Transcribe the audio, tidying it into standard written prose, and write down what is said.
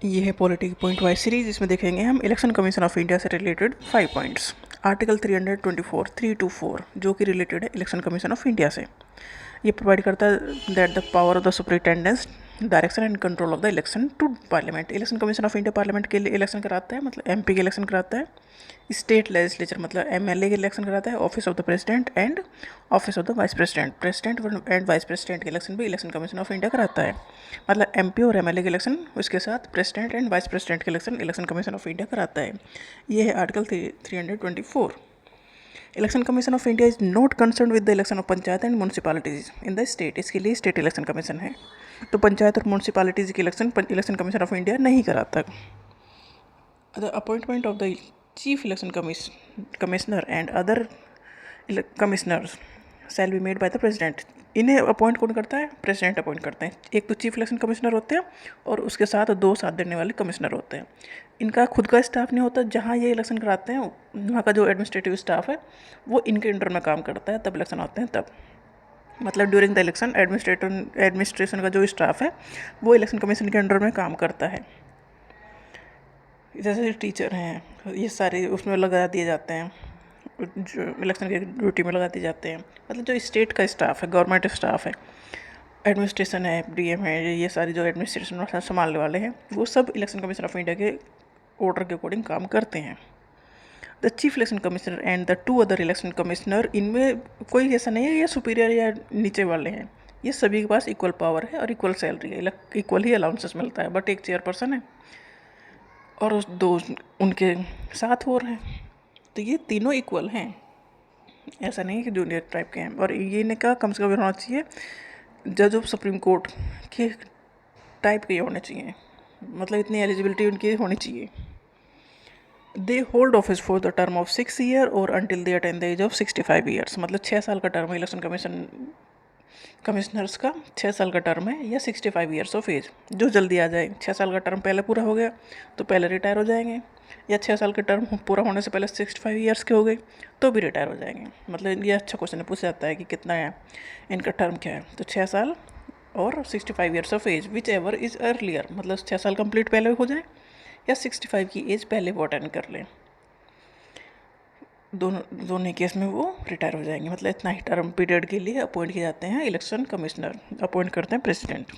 ये है polity point wise series. इसमें देखेंगे हम इलेक्शन कमीशन ऑफ इंडिया से रिलेटेड 5 पॉइंट्स। आर्टिकल 324 324 जो कि रिलेटेड है इलेक्शन कमीशन ऑफ इंडिया से। ये प्रोवाइड करता है that the power of the superintendence direction and control of the election to parliament. Election commission of India parliament के लिए इलेक्शन कराता है, मतलब एमपी के इलेक्शन कराता है। स्टेट लेजिस्लेचर मतलब एमएलए के इलेक्शन कराता है। Office of the president and office of the vice president, president and vice president के इलेक्शन भी इलेक्शन कमीशन ऑफ इंडिया कराता है। मतलब एमपी और एमएलए के इलेक्शन, उसके साथ प्रेसिडेंट एंड वाइस प्रेसिडेंट के election election commission of India कराता है। ये है article 324। Election commission of India is not concern with the election of panchayat and municipalities in the state. इसके लिए स्टेट इलेक्शन कमीशन है, तो पंचायत और म्यूनसिपालिटीज की इलेक्शन कमीशन ऑफ इंडिया नहीं कराता। The appointment of the chief election commissioner and other commissioners shall be made by the president. इन्हें appoint कौन करता है? प्रेसिडेंट अपॉइंट करते हैं। एक तो चीफ इलेक्शन कमिश्नर होते हैं और उसके साथ दो साथ देने वाले कमिश्नर होते हैं। इनका खुद का स्टाफ नहीं होता। जहाँ ये इलेक्शन कराते हैं वहाँ का जो एडमिनिस्ट्रेटिव स्टाफ है वो इनके अंडर में काम करता है, तब इलेक्शन होते हैं तब। मतलब ड्यूरिंग द इलेक्शन एडमिनिस्ट्रेशन का जो स्टाफ है वो इलेक्शन कमीशन के अंडर में काम करता है। जैसे टीचर हैं, ये सारे उसमें लगा दिए जाते हैं, जो इलेक्शन की ड्यूटी में लगा दिए जाते हैं। मतलब जो स्टेट का स्टाफ है, गवर्नमेंट स्टाफ है, एडमिनिस्ट्रेशन है, डीएम है, ये सारे जो एडमिनिस्ट्रेशन संभालने वाले हैं वो सब इलेक्शन कमीशन ऑफ इंडिया के ऑर्डर के अकॉर्डिंग काम करते हैं। The chief election commissioner and the two other election commissioner, इनमें कोई ऐसा नहीं है ये सुपीरियर या नीचे वाले हैं। ये सभी के पास इक्वल पावर है और इक्वल सैलरी है, इक्वल ही अलाउंसेस मिलता है। बट एक चेयरपर्सन है और उस दो उनके साथ और हैं, तो ये तीनों इक्वल हैं। ऐसा नहीं है कि जूनियर टाइप के हैं। और ये ने का कम से कम होना चाहिए जज ऑफ सुप्रीम कोर्ट के टाइप के होने चाहिए, मतलब इतनी एलिजिबिलिटी उनकी होनी चाहिए। They hold office for the term of 6 year और until they attain the age of 65 years. मतलब 6 साल का टर्म है इलेक्शन कमिश्नर्स का, 6 साल का टर्म है या 65 ईयर्स ऑफ एज। जो जल्दी आ जाए, 6 साल का टर्म पहले पूरा हो गया तो पहले रिटायर हो जाएंगे, या 6 साल का टर्म पूरा होने से पहले 65 ईयर्स के हो गए तो भी रिटायर हो जाएंगे। मतलब ये अच्छा क्वेश्चन पूछा जाता है कि कितना है इनका टर्म क्या है, तो 6 साल और 65 years of age, whichever is earlier. मतलब 6 साल कंप्लीट पहले हो जाए या 65 की एज पहले वो अटेंड कर लें, दोनों दोनों केस में वो रिटायर हो जाएंगे। मतलब इतना ही टर्म पीरियड के लिए अपॉइंट किए जाते हैं इलेक्शन कमिश्नर, अपॉइंट करते हैं प्रेसिडेंट।